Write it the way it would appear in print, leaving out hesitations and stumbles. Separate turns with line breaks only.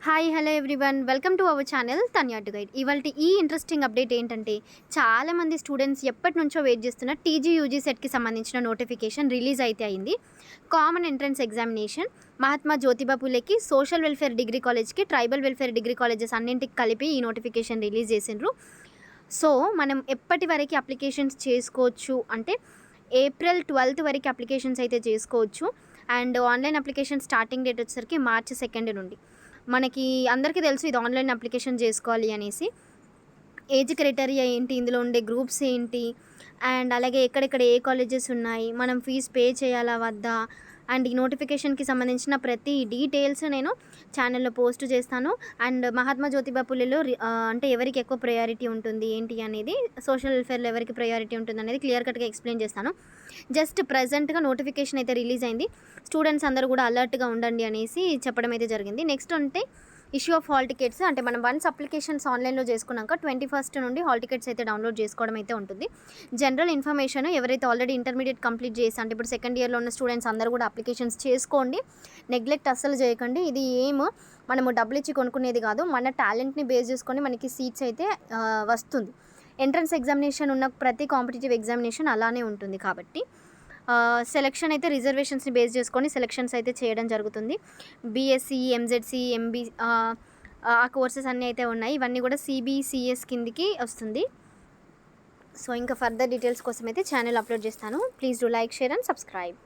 Hi hello everyone, welcome to our channel Tanya to guide. ఇవాళ ఈ interesting update ఏంటంటే, చాలామంది స్టూడెంట్స్ ఎప్పటి నుంచో వెయిట్ చేస్తున్న టీజీ యూజీ సెట్కి సంబంధించిన నోటిఫికేషన్ రిలీజ్ అయితే అయింది. Common entrance examination Mahatma Jyotiba పూలేకి, సోషల్ వెల్ఫేర్ డిగ్రీ కాలేజ్కి, ట్రైబల్ వెల్ఫేర్ డిగ్రీ కాలేజెస్ అన్నింటికి కలిపి ఈ నోటిఫికేషన్ రిలీజ్ చేసిండ్రు. సో మనం ఎప్పటి వరకు అప్లికేషన్స్ చేసుకోవచ్చు అంటే ఏప్రిల్ 12 వరకు అప్లికేషన్స్ అయితే చేసుకోవచ్చు. And online application starting date వచ్చేసరికి మార్చి 2 నుండి. మనకి అందరికీ తెలుసు ఇది ఆన్లైన్ అప్లికేషన్ చేసుకోవాలి అనేసి. ఏజ్ క్రైటీరియా ఏంటి, ఇందులో ఉండే గ్రూప్స్ ఏంటి, అండ్ అలాగే ఎక్కడెక్కడ ఏ కాలేజెస్ ఉన్నాయి, మనం ఫీజ్ పే చేయాలా వద్దా, అండ్ ఈ నోటిఫికేషన్కి సంబంధించిన ప్రతి డీటెయిల్స్ నేను ఛానల్లో పోస్ట్ చేస్తాను. అండ్ మహాత్మా జ్యోతిబా పూలేలో అంటే ఎవరికి ఎక్కువ ప్రయారిటీ ఉంటుంది ఏంటి అనేది, సోషల్ వెల్ఫేర్లో ఎవరికి ప్రయారిటీ ఉంటుంది అనేది క్లియర్ కట్గా ఎక్స్ప్లెయిన్ చేస్తాను. జస్ట్ ప్రజెంట్గా నోటిఫికేషన్ అయితే రిలీజ్ అయింది. స్టూడెంట్స్ అందరూ కూడా అలర్ట్గా ఉండండి అనేసి చెప్పడం అయితే జరిగింది. నెక్స్ట్ అంటే ఇష్యూ ఆఫ్ హాల్ టికెట్స్, అంటే మనం వన్స్ అప్లికేషన్స్ ఆన్లైన్లో చేసుకున్నాక 21st నుండి హాల్ టికెట్స్ అయితే డౌన్లోడ్ చేసుకోవడం అయితే ఉంటుంది. జనరల్ ఇన్ఫర్మేషన్ ఎవరైతే ఆల్రెడీ ఇంటర్మీడియట్ కంప్లీట్ చేసి అంటే ఇప్పుడు సెకండ్ ఇయర్లో ఉన్న స్టూడెంట్స్ అందరూ కూడా అప్లికేషన్స్ చేసుకోండి. నెగ్లెక్ట్ అస్సలు చేయకండి. ఇది మనము డబ్బులు ఇచ్చి కొనుక్కునేది కాదు, మన టాలెంట్ని బేస్ చేసుకొని మనకి సీట్స్ అయితే వస్తుంది. ఎంట్రన్స్ ఎగ్జామినేషన్ ఉన్న ప్రతి కాంపిటేటివ్ ఎగ్జామినేషన్ అలానే ఉంటుంది కాబట్టి సెలెక్షన్ అయితే రిజర్వేషన్స్ని బేస్ చేసుకొని సెలెక్షన్స్ అయితే చేయడం జరుగుతుంది. బీఎస్సీ, ఎంజెడ్సీ, ఎంబీ ఆ కోర్సెస్ అన్నీ అయితే ఉన్నాయి. ఇవన్నీ కూడా సిబిసిఎస్ కిందికి వస్తుంది. సో ఇంకా ఫర్దర్ డీటెయిల్స్ కోసం అయితే ఛానల్ అప్లోడ్ చేస్తాను. Please do like, share and subscribe.